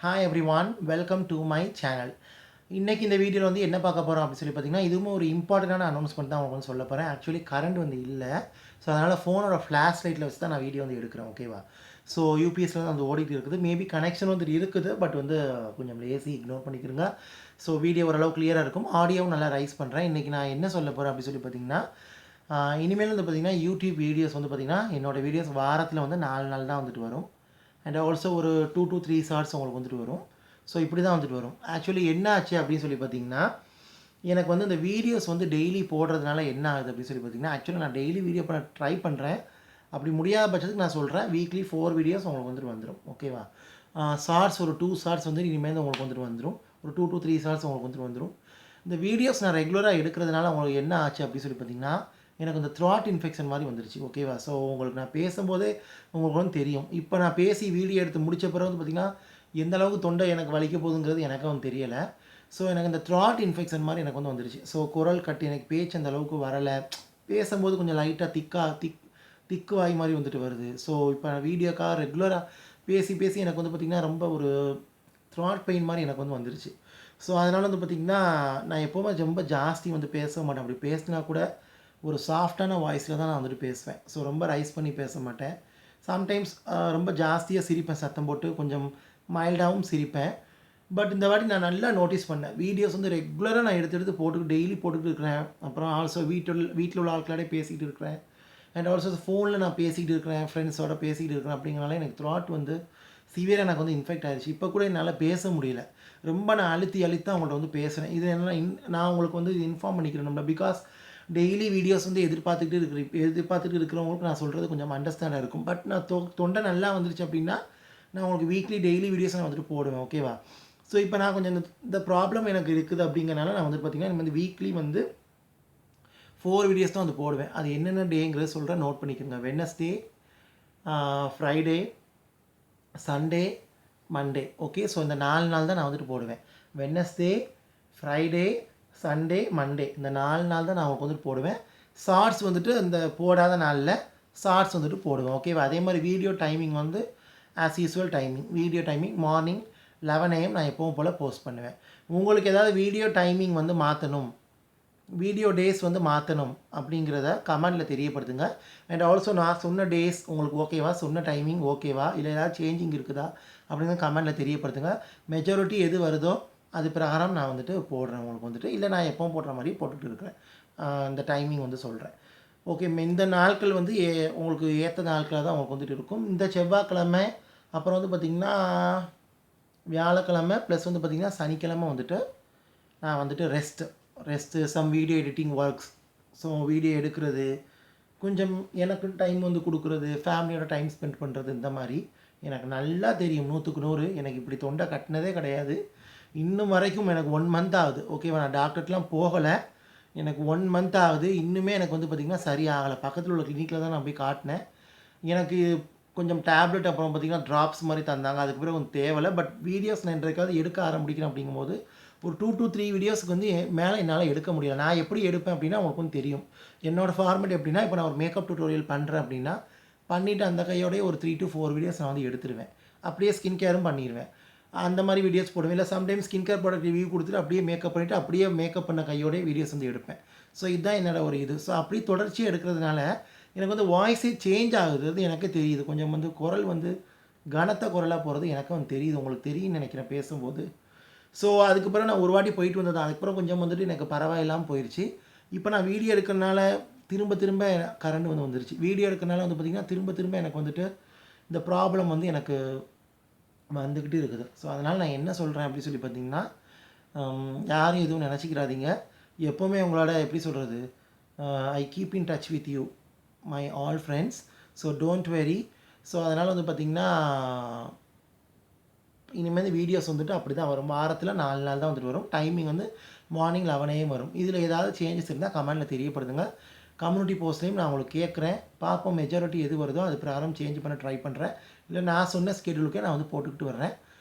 Hi everyone, welcome to my channel. இன்னைக்கு இந்த வீடியோவில் வந்து என்ன பார்க்க போகிறோம் அப்படின்னு சொல்லி பார்த்தீங்கன்னா, இதுவும் ஒரு இம்பார்ட்டண்டான அனௌன்ஸ்மெண்ட் தான் உங்களுக்கு வந்து சொல்ல போகிறேன். ஆக்சுவலி கரண்ட் வந்து இல்லை. ஸோ அதனால் ஃபோனோட ஃப்ளாஷ் லைட்டில் வச்சு தான் நான் வீடியோ வந்து எடுக்கிறேன். ஓகேவா? ஸோ யூபிஎஸ்ல தான் வந்து ஓடிட்டு இருக்குது. மேபி கனெக்ஷன் வந்துட்டு இருக்குது. பட் வந்து கொஞ்சம் லேசி, இக்னோர் பண்ணிக்கிறங்க. ஸோ வீடியோ ஓரளவு கிளியராக இருக்கும். ஆடியோவும் நல்லா ரைஸ் பண்ணுறேன். இன்றைக்கி நான் என்ன சொல்ல போகிறேன் அப்படின்னு சொல்லி பார்த்தீங்கன்னா, இனிமேல் வந்து பார்த்தீங்கன்னா யூடியூப் வீடியோஸ் வந்து பார்த்தீங்கன்னா என்னோடய வீடியோஸ் வாரத்தில் வந்து 4 நாள் தான் வந்துட்டு வரும். அண்ட் ஆல்சோ ஒரு 2 to 3 ஷார்ட்ஸ் உங்களுக்கு வந்துட்டு வரும். ஸோ இப்படி தான் வந்துட்டு வரும். ஆக்சுவலி என்ன ஆச்சு அப்படின்னு சொல்லி பார்த்தீங்கன்னா, எனக்கு வந்து இந்த வீடியோஸ் வந்து டெய்லி போடுறதுனால என்ன ஆகுது அப்படின்னு சொல்லி பார்த்தீங்கன்னா, ஆக்சுவலி நான் டெய்லி வீடியோ பண்ண ட்ரை பண்ணுறேன். அப்படி முடியாத பட்சத்துக்கு நான் சொல்கிறேன், வீக்லி 4 வீடியோஸ் உங்களுக்கு வந்துட்டு வந்துடும். ஓகேவா? ஷார்ட்ஸ் ஒரு 2 ஷார்ட்ஸ் வந்து இனிமேல் உங்களுக்கு வந்துட்டு வந்துடும். ஒரு 2 to 3 ஷார்ட்ஸ் உங்களுக்கு வந்துட்டு வந்துடும். இந்த வீடியோஸ் நான் ரெகுலராக எடுக்கிறதுனால உங்களுக்கு என்ன ஆச்சு அப்படின்னு சொல்லி பார்த்தீங்கன்னா, எனக்கு இந்த த்ராட் இன்ஃபெக்ஷன் மாதிரி வந்துருச்சு. ஓகேவா? ஸோ உங்களுக்கு நான் பேசும்போதே உங்களுக்கு வந்து தெரியும். இப்போ நான் பேசி வீடியோ எடுத்து முடித்த பிறகு வந்து பார்த்திங்கன்னா, எந்த அளவுக்கு தொண்டை எனக்கு வலிக்க போகுதுங்கிறது எனக்கு வந்து தெரியலை. ஸோ எனக்கு இந்த த்ராட் இன்ஃபெக்ஷன் மாதிரி எனக்கு வந்து வந்துருச்சு. ஸோ குரல் கட்டு எனக்கு பேச்சு அந்த அளவுக்கு வரலை. பேசும்போது கொஞ்சம் லைட்டாக திக்கு வாய் மாதிரி வந்துட்டு வருது. ஸோ இப்போ நான் வீடியோக்காக ரெகுலராக பேசி பேசி எனக்கு வந்து பார்த்திங்கன்னா ரொம்ப ஒரு த்ராட் பெயின் மாதிரி எனக்கு வந்து வந்துருச்சு. ஸோ அதனால் வந்து பார்த்திங்கன்னா, நான் எப்போவுமே ரொம்ப ஜாஸ்தி வந்து பேச மாட்டேன். அப்படி பேசினா கூட ஒரு சாஃப்டான வாய்ஸில் தான் நான் வந்துட்டு பேசுவேன். ஸோ ரொம்ப ரைஸ் பண்ணி பேச மாட்டேன். சம்டைம்ஸ் ரொம்ப ஜாஸ்தியாக சிரிப்பேன், சத்தம் போட்டு கொஞ்சம் மைல்டாகவும் சிரிப்பேன். பட் இந்த வாட்டி நான் நல்லா நோட்டீஸ் பண்ணேன். வீடியோஸ் வந்து ரெகுலராக நான் எடுத்து எடுத்து டெய்லி போட்டுக்கிட்டு இருக்கிறேன். அப்புறம் ஆல்சோ வீட்டில் உள்ள ஆட்களோட பேசிக்கிட்டு இருக்கிறேன். அண்ட் ஆல்சோ ஃபோனில் நான் பேசிக்கிட்டு இருக்கிறேன், ஃப்ரெண்ட்ஸோட பேசிக்கிட்டு இருக்கிறேன். அப்படிங்கிறனால எனக்கு த்ராட் வந்து சிவியராக எனக்கு வந்து இன்ஃபெக்ட் ஆகிடுச்சு. இப்போ கூட என்னால் பேச முடியல. ரொம்ப நான் அழுத்தி தான் அவங்கள்ட்ட வந்து பேசுகிறேன். இது என்னென்னா நான் உங்களுக்கு வந்து இன்ஃபார்ம் பண்ணிக்கிறேன் நம்மள. பிகாஸ் டெய்லி வீடியோஸ் வந்து எதிர்பார்த்துட்டு இருக்கிறவங்களுக்கு நான் சொல்கிறது கொஞ்சம் அண்டர்ஸ்டாண்டாக இருக்கும். பட் நான் தொண்டை நல்லா வந்துருச்சு அப்படின்னா, நான் உங்களுக்கு வீக்லி டெய்லி வீடியோஸ் நான் வந்துட்டு போடுவேன். ஓகேவா? ஸோ இப்போ நான் கொஞ்சம் இந்த ப்ராப்ளம் எனக்கு இருக்குது அப்படிங்கிறனால நான் வந்து பார்த்திங்கன்னா, இந்த வீக்லி வந்து 4 வீடியோஸ் தான் வந்து போடுவேன். அது என்னென்ன டேங்கிறத சொல்கிறேன், நோட் பண்ணிக்கோங்க. Wednesday, Friday, Sunday, Monday. Okay. So இந்த 4 நாள் தான் நான் வந்துட்டு போடுவேன். வெட்னஸ்டே, ஃப்ரைடே, சண்டே, மண்டே இந்த 4 நாள் தான் நான் உங்களுக்கு வந்துட்டு போடுவேன். ஷார்ட்ஸ் வந்துட்டு இந்த போடாத நாளில் ஷார்ட்ஸ் வந்துட்டு போடுவேன். ஓகேவா? அதே மாதிரி வீடியோ டைமிங் வந்து as usual timing. Video timing morning 11 AM நான் எப்பவும் போல் போஸ்ட் பண்ணுவேன். உங்களுக்கு ஏதாவது வீடியோ டைமிங் வந்து மாற்றணும், வீடியோ டேஸ் வந்து மாற்றணும் அப்படிங்கிறத கமெண்டில் தெரியப்படுத்துங்க. அண்ட் ஆல்சோ நான் சொன்ன டேஸ் உங்களுக்கு ஓகேவா, சொன்ன டைமிங் ஓகேவா, இல்லை ஏதாவது சேஞ்சிங் இருக்குதா அப்படிங்கிற கமெண்டில் தெரியப்படுத்துங்க. மெஜாரிட்டி எது வருதோ அது பிரகாரம் நான் வந்துட்டு போடுறேன் உங்களுக்கு வந்துட்டு. இல்லை நான் எப்பவும் போடுற மாதிரி போட்டுகிட்டு இருக்கிறேன். இந்த டைமிங் வந்து சொல்கிறேன். ஓகே. இந்த நாட்கள் வந்து உங்களுக்கு ஏற்ற நாட்களாக தான் உங்களுக்கு வந்துட்டு இருக்கும். இந்த செவ்வாய்க்கிழமை, அப்புறம் வந்து பார்த்திங்கன்னா வியாழக்கிழமை, ப்ளஸ் வந்து பார்த்திங்கன்னா சனிக்கிழமை வந்துட்டு நான் வந்துட்டு rest some video editing works. So video எடுக்கிறது, கொஞ்சம் எனக்கு டைம் வந்து கொடுக்குறது, ஃபேமிலியோட டைம் ஸ்பெண்ட் பண்ணுறது. இந்த மாதிரி எனக்கு நல்லா தெரியும் 100க்கு 100 எனக்கு இப்படி தொண்டை கட்டினதே கிடையாது. இன்னும் வரைக்கும் எனக்கு 1 மந்த் ஆகுது. ஓகேவா? நான் டாக்டர்லாம் போகலை. எனக்கு 1 மந்த் ஆகுது. இன்னுமே எனக்கு வந்து பார்த்திங்கன்னா சரியாகலை. பக்கத்தில் உள்ள கிளினிக்கில் தான் நான் போய் காட்டினேன். எனக்கு கொஞ்சம் டேப்லெட் அப்புறம் பார்த்திங்கன்னா ட்ராப்ஸ் மாதிரி தந்தாங்க. அதுக்கு பிறகு கொஞ்சம் தேவையில்லை. பட் வீடியோஸ் நான் இன்றைக்காவது எடுக்க ஆரம்பிக்கிறேன். அப்படிங்கும்போது ஒரு 2 to 3 வீடியோஸுக்கு வந்து மேலே என்னால் எடுக்க முடியல. நான் எப்படி எடுப்பேன் அப்படின்னா உங்களுக்கு வந்து தெரியும். என்னோடய ஃபார்மேட் எப்படின்னா, இப்போ நான் ஒரு மேக்கப் டியூட்டோரியல் பண்ணுறேன் அப்படின்னா, பண்ணிவிட்டு அந்த கையோடய ஒரு 3 to 4 வீடியோஸ் நான் வந்து எடுத்துருவேன். அப்படியே ஸ்கின் கேரும் பண்ணிடுவேன். அந்த மாதிரி வீடியோஸ் போடுவேன். இல்லை sometimes skin care product review கொடுத்துட்டு அப்படியே மேக்கப் பண்ணிவிட்டு அப்படியே மேக்கப் பண்ண கையோடய வீடியோஸ் வந்து எடுப்பேன். ஸோ இதுதான் என்னோடய ஒரு இது. ஸோ அப்படி தொடர்ச்சியாக எடுக்கிறதுனால எனக்கு வந்து வாய்ஸே சேஞ்ச் ஆகுது எனக்கே தெரியுது. கொஞ்சம் வந்து குரல் வந்து கனத்த குரலாக போகிறது எனக்கு வந்து தெரியுது. உங்களுக்கு தெரியும்னு நினைக்கிறேன் பேசும்போது. ஸோ அதுக்கப்புறம் நான் ஒரு வாட்டி போயிட்டு வந்தது. அதுக்கப்புறம் கொஞ்சம் வந்துட்டு எனக்கு பரவாயில்லாமல் போயிடுச்சு. இப்போ நான் வீடியோ எடுக்கிறனால திரும்ப கரண்ட் வந்து வந்துருச்சு. வீடியோ எடுக்கிறனால வந்து பார்த்திங்கன்னா திரும்ப எனக்கு வந்துட்டு இந்த ப்ராப்ளம் வந்து எனக்கு வந்துக்கிட்டு இருக்குது. ஸோ அதனால் நான் என்ன சொல்கிறேன் அப்படின்னு சொல்லி பார்த்தீங்கன்னா, யாரும் எதுவும் நினச்சிக்கிறாதீங்க. எப்போவுமே உங்களோட எப்படி சொல்கிறது, I keep in touch with you my all friends. So don't worry. So அதனால் வந்து பார்த்திங்கன்னா, இனிமேல் வீடியோஸ் வந்துட்டு அப்படி தான் வரும். வாரத்தில் 4 நாள் தான் வந்துட்டு வரும். டைமிங் வந்து மார்னிங் 11 AM வரும். இதில் ஏதாவது சேஞ்சஸ் இருந்தால் கமெண்டில் தெரியப்படுத்துங்க. கம்யூனிட்டி போஸ்ட்லேயும் நான் உங்களுக்கு கேட்குறேன். பார்ப்போம் மெஜாரிட்டி எது வருதோ அது பிரகாரம் சேஞ்ச் பண்ண ட்ரை பண்ணுறேன். இல்லை நான் சொன்ன ஸ்கெடியூலுக்கே நான் வந்து போட்டுக்கிட்டு வர்றேன்.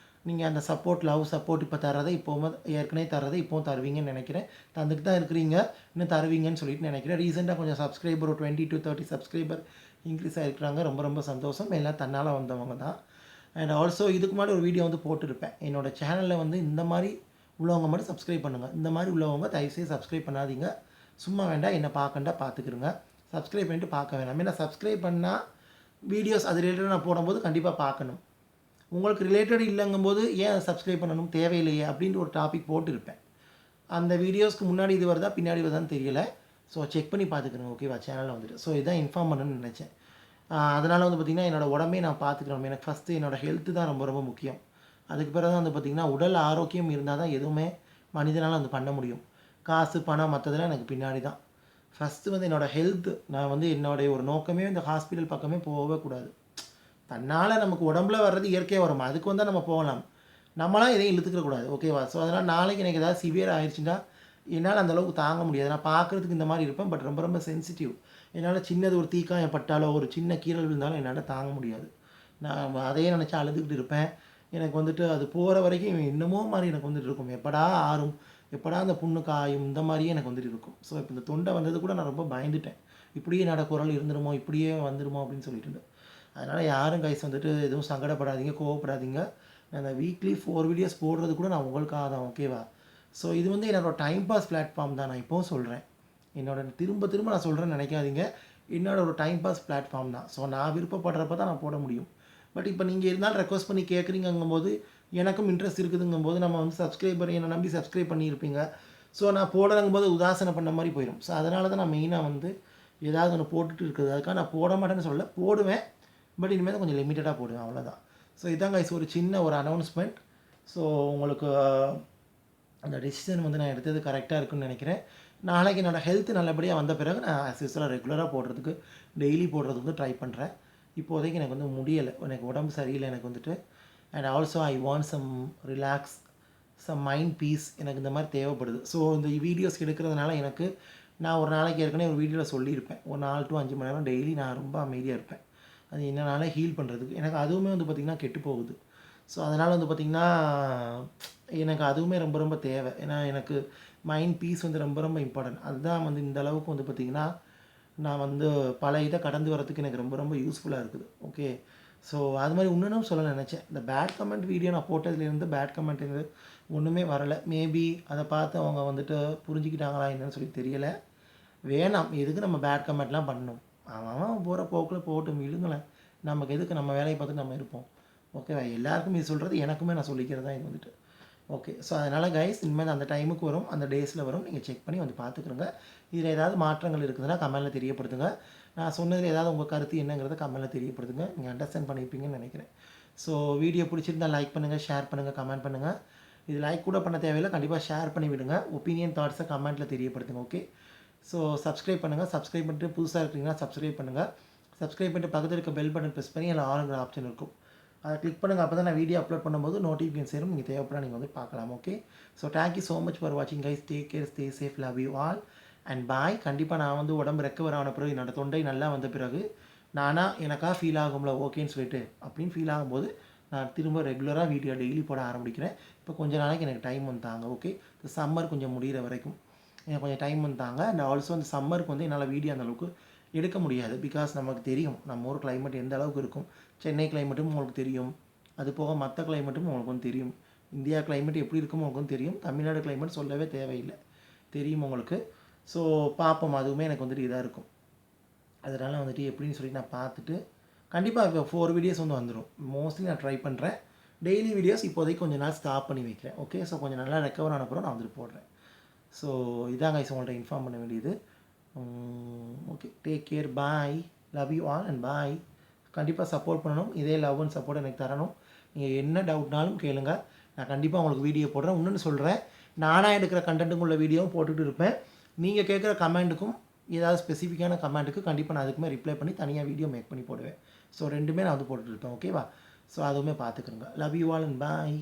நீங்கள் அந்த லவ் சப்போர்ட் இப்போ தர்றதை இப்போவும் ஏற்கனவே தர்றதை இப்போவும் தருவீங்கன்னு நினைக்கிறேன். தந்துட்டு தான் இருக்கிறீங்க, இன்னும் தருவீங்கன்னு சொல்லிட்டு நினைக்கிறேன். ரீசெண்டாக கொஞ்சம் சப்ஸ்கிரைபர் ஒரு 20 to 30 சப்ஸ்கிரைபர் இன்க்ரீஸ் ஆகிருக்கிறாங்க. ரொம்ப சந்தோஷம். எல்லாம் தன்னால் வந்தவங்க தான். அண்ட் ஆல்சோ இதுக்கு முன்னாடி ஒரு வீடியோ வந்து போட்டிருப்பேன். என்னோடய சேனலில் வந்து இந்த மாதிரி உள்ளவங்க மட்டும் சப்ஸ்கிரைப் பண்ணுங்கள், இந்த மாதிரி உள்ளவங்க தயவுசெய்து சப்ஸ்கிரைப் பண்ணாதீங்க, சும்மா வேண்டாம் என்னை பார்க்கண்டா பார்த்துக்கிருங்க, சப்ஸ்கிரைப் பண்ணிட்டு பார்க்க வேணாம். ஏன்னா சப்ஸ்கிரைப் பண்ணால் வீடியோஸ் அது ரிலேட்டட் நான் போடும்போது கண்டிப்பாக பார்க்கணும். உங்களுக்கு ரிலேட்டட் இல்லைங்கும்போது ஏன் சப்ஸ்கிரைப் பண்ணணும், தேவையில்லையே அப்படின்ட்டு ஒரு டாபிக் போட்டிருப்பேன். அந்த வீடியோஸ்க்கு முன்னாடி இது வருதா பின்னாடி வருதான்னு தெரியல. ஸோ செக் பண்ணி பார்த்துக்கிறேன் ஓகேவா சேனலில் வந்துட்டு. ஸோ இதான் இன்ஃபார்ம் பண்ணணும்னு நினச்சேன். அதனால் வந்து பார்த்திங்கன்னா என்னோடய உடம்பே நான் பார்த்துக்கணும். எனக்கு ஃபஸ்ட்டு என்னோடய ஹெல்த்து தான் ரொம்ப ரொம்ப முக்கியம். அதுக்கு பிறகு தான் வந்து பார்த்திங்கன்னா உடல் ஆரோக்கியம் இருந்தால் தான் எதுவுமே மனிதனால் வந்து பண்ண முடியும். காசு பணம் மற்றதெல்லாம் எனக்கு பின்னாடி தான். ஃபஸ்ட்டு வந்து என்னோடய ஹெல்த்து, நான் வந்து என்னுடைய ஒரு நோக்கமே இந்த ஹாஸ்பிட்டல் பக்கமே போகவே கூடாது. தன்னால் நமக்கு உடம்புல வர்றது இயற்கையாக வரும், அதுக்கு வந்தால் நம்ம போகலாம், நம்மளாம் எதையும் இழுத்துக்கக்கூடாது ஓகேவா. ஸோ அதனால் நாளைக்கு எனக்கு ஏதாவது சிவியர் ஆயிடுச்சுன்னா என்னால் அந்தளவுக்கு தாங்க முடியாது. நான் பார்க்குறதுக்கு இந்த மாதிரி இருப்பேன், பட் ரொம்ப ரொம்ப சென்சிட்டிவ். என்னால் சின்னது ஒரு தீக்காயம் பட்டாலோ ஒரு சின்ன கீறல் விழுந்தாலும் என்னால் தாங்க முடியாது. நான் அதையே நினச்சா அழுதுகிட்டு இருப்பேன். எனக்கு வந்துட்டு அது போகிற வரைக்கும் இன்னமோ மாதிரி எனக்கு வந்துட்டு இருக்கும், எப்படா ஆறும், எப்படா அந்த புண்ணு காயும், இந்த மாதிரியே எனக்கு வந்துட்டு இருக்கும். ஸோ இப்போ இந்த தொண்டை வந்தது கூட நான் ரொம்ப பயந்துட்டேன், இப்படியே என்னோட குரல் இருந்துருமோ இப்படியே வந்துடுமோ அப்படின்னு சொல்லிட்டு. அதனால் யாரும் கைஸ் வந்துட்டு எதுவும் சங்கடப்படாதீங்க, கோவப்படாதீங்க. அந்த வீக்லி 4 வீடியோஸ் போடுறது கூட நான் உங்களுக்காக தான் ஓகேவா. ஸோ இது வந்து என்னோடய டைம் பாஸ் பிளாட்ஃபார்ம் தான், நான் இப்போவும் சொல்கிறேன். திரும்ப திரும்ப நான் சொல்கிறேன்னு நினைக்காதீங்க, என்னோடய ஒரு டைம் பாஸ் பிளாட்ஃபார்ம் தான். ஸோ நான் விருப்பப்படுறப்ப தான் நான் போட முடியும். பட் இப்போ நீங்கள் இருந்தாலும் ரெக்வஸ்ட் பண்ணி கேட்குறீங்கும்போது எனக்கும் இன்ட்ரெஸ்ட் இருக்குதுங்கும்போது நம்ம வந்து சப்ஸ்கிரைபர் என்னை நம்பி சப்ஸ்கிரைப் பண்ணியிருப்பீங்க. ஸோ நான் போடுறங்கும்போது உதாசனை பண்ண மாதிரி போயிடும். ஸோ அதனால தான் நான் மெயினாக வந்து ஏதாவது ஒன்று போட்டுட்டு இருக்குது. அதுக்காக நான் போட மாட்டேன்னு சொல்ல, போடுவேன், பட் இனிமேல் கொஞ்சம் லிமிட்டடாக போடுவேன், அவ்வளோதான். ஸோ இதான் கைஸ் ஒரு சின்ன ஒரு அனௌன்ஸ்மெண்ட். ஸோ உங்களுக்கு அந்த டெசிஷன் வந்து நான் எடுத்தது கரெக்டாக இருக்குன்னு நினைக்கிறேன். நாளைக்கு என்னோடய ஹெல்த் நல்லபடியாக வந்த பிறகு நான் ஆஸ் யூஸ்வலாக ரெகுலராக போடுறதுக்கு, டெய்லி போடுறதுக்கு வந்து ட்ரை பண்ணுறேன். இப்போதைக்கு எனக்கு வந்து முடியலை, எனக்கு உடம்பு சரியில்லை எனக்கு வந்துட்டு. And also I want some relax, some mind peace எனக்கு இந்த மாதிரி தேவைப்படுது. ஸோ இந்த வீடியோஸ் எடுக்கிறதுனால எனக்கு நான் ஒரு நாளைக்கு ஏற்கனவே ஒரு வீடியோவில் சொல்லியிருப்பேன், ஒரு 4 to 5 மணி நேரம் டெய்லி நான் ரொம்ப அமைதியாக இருப்பேன், அது என்னனால ஹீல் பண்ணுறதுக்கு. எனக்கு அதுவுமே வந்து பார்த்திங்கன்னா கெட்டு போகுது. ஸோ அதனால் வந்து பார்த்திங்கன்னா எனக்கு அதுவுமே ரொம்ப ரொம்ப தேவை. ஏன்னா எனக்கு மைண்ட் பீஸ் வந்து ரொம்ப ரொம்ப இம்பார்ட்டன்ட். அதுதான் வந்து இந்த அளவுக்கு வந்து பார்த்திங்கன்னா நான் வந்து பல இதை கடந்து வரதுக்கு எனக்கு ரொம்ப ரொம்ப யூஸ்ஃபுல்லாக இருக்குது ஓகே. ஸோ அது மாதிரி இன்னொன்றும் சொல்ல நினச்சேன், இந்த பேட் கமெண்ட் வீடியோ நான் போட்டதுலேருந்து பேட் கமெண்ட் ஒன்றுமே வரலை. மேபி அதை பார்த்து அவங்க வந்துட்டு புரிஞ்சுக்கிட்டாங்களா என்னன்னு சொல்லி தெரியலை. வேணாம், எதுக்கு நம்ம பேட் கமெண்ட்லாம் பண்ணணும், அவன் போகிற போக்கில் போட்டும் விழுங்களேன், நமக்கு எதுக்கு, நம்ம வேலையை பார்த்து நம்ம இருப்போம் ஓகேவா. எல்லாருக்கும் இது சொல்கிறது, எனக்குமே நான் சொல்லிக்கிறது தான் இது வந்துட்டு ஓகே. ஸோ அதனால் கைஸ் இனிமேல் அந்த டைமுக்கு வரும், அந்த டேஸில் வரும், நீங்கள் செக் பண்ணி வந்து பார்த்துக்குறங்க. இதில் ஏதாவது மாற்றங்கள் இருக்குதுன்னா கமெண்ட்டில் தெரியப்படுத்துங்க. நான் சொன்னதில் ஏதாவது உங்கள் கருத்து என்னங்கிறத கமெண்ட்டில் தெரியப்படுத்துங்க. நீங்கள் அண்டர்ஸ்டாண்ட் பண்ணியிருப்பீங்கன்னு நினைக்கிறேன். ஸோ வீடியோ பிடிச்சிருந்தால் லைக் பண்ணுங்கள், ஷேர் பண்ணுங்கள், கமெண்ட் பண்ணுங்கள். இது லைக் கூட பண்ண தேவையில்லை, கண்டிப்பாக ஷேர் பண்ணி விடுங்க. ஒப்பீனியன் தாட்ஸை கமெண்ட்டில் தெரியப்படுத்துங்க ஓகே. ஸோ சப்ஸ்கிரைப் பண்ணுங்கள், சப்ஸ்கிரைப் பண்ணிட்டு புதுசாக இருக்கிறீங்கன்னா சப்ஸ்கிரைப் பண்ணுங்கள். சப்ஸ்கிரைப் பண்ணிட்டு பக்கத்தில் இருக்க பெல் பட்டன் ப்ரெஸ் பண்ணி அதில் ஆளுங்கிற ஆப்ஷன் இருக்கும், அதை கிளிக் பண்ணுங்கள். அப்போ தான் நான் வீடியோ அப்லோட் பண்ணும்போது நோட்டிஃபிகேஷன் சேரும், நீங்கள் தேவைப்பட நீங்கள் வந்து பார்க்கலாம் okay. So thank you so much for வாட்சிங் guys, take care, stay safe, love you all and bye. கண்டிப்பாக நான் வந்து உடம்பு ரெக்கவர் ஆன பிறகு, என்னோடய தொண்டை நல்லா வந்த பிறகு நானாக எனக்காக ஃபீல் ஆகும்ல ஓகேன்னு சொல்லிட்டு, அப்படின்னு ஃபீல் ஆகும்போது நான் திரும்ப ரெகுலராக வீடியோ டெய்லி போட ஆரம்பிக்கிறேன். இப்போ கொஞ்சம் நாளைக்கு எனக்கு டைம் வந்துட்டாங்க ஓகே. இந்த சம்மர் கொஞ்சம் முடிகிற வரைக்கும் எனக்கு கொஞ்சம் டைம் வந்துட்டாங்க. அண்ட் ஆல்சோ இந்த சம்மருக்கு வந்து என்னால் வீடியோ அந்தளவுக்கு எடுக்க முடியாது, பிகாஸ் நமக்கு தெரியும் நம்ம ஊர் கிளைமேட் எந்த அளவுக்கு இருக்கும். சென்னை கிளைமேட்டும் உங்களுக்கு தெரியும், அது போக மற்ற கிளைமேட்டும் உங்களுக்கு வந்து தெரியும். இந்தியா கிளைமேட் எப்படி இருக்கும் உங்களுக்கு வந்து தெரியும், தமிழ்நாடு கிளைமேட் சொல்லவே தேவையில்லை, தெரியும் உங்களுக்கு. ஸோ பார்ப்போம், அதுவுமே எனக்கு வந்துட்டு இதாக இருக்கும். அதனால் வந்துட்டு எப்படின்னு சொல்லி நான் பார்த்துட்டு கண்டிப்பாக இப்போ 4 வீடியோஸ் வந்து வந்துடும். மோஸ்ட்லி நான் ட்ரை பண்ணுறேன், டெய்லி வீடியோஸ் இப்போதைக்கு கொஞ்சம் நாள் ஸ்டாப் பண்ணி வைக்கிறேன் ஓகே. ஸோ கொஞ்சம் நல்லா ரெக்கவர் ஆன அப்புறம் நான் வந்துட்டு போடுறேன். ஸோ இதான் கைஸ் உங்கள்கிட்ட இன்ஃபார்ம் பண்ண வேண்டியது okay. Take care, bye, love you all and bye. கண்டிப்பாக சப்போர்ட் பண்ணணும், இதே லவ் அண்ட் சப்போர்ட் எனக்கு தரணும். நீங்கள் என்ன டவுட்னாலும் கேளுங்கள், நான் கண்டிப்பாக உங்களுக்கு வீடியோ போடுறேன். இன்னொன்று சொல்கிறேன், நானாக எடுக்கிற கண்டென்ட்டுக்கு உள்ள வீடியோவும் போட்டுகிட்டு இருப்பேன். நீங்கள் கேட்குற கமெண்ட்டுக்கும் ஏதாவது ஸ்பெசிஃபிக்கான கமெண்ட்டுக்கு கண்டிப்பாக நான் அதுக்குமே ரிப்ளை பண்ணி தனியாக வீடியோ மேக் பண்ணி போடுவேன். ஸோ ரெண்டுமே நான் வந்து போட்டுட்டு இருப்பேன் ஓகேவா. ஸோ அதுவுமே பார்த்துக்குறேங்க. Love you all and bye.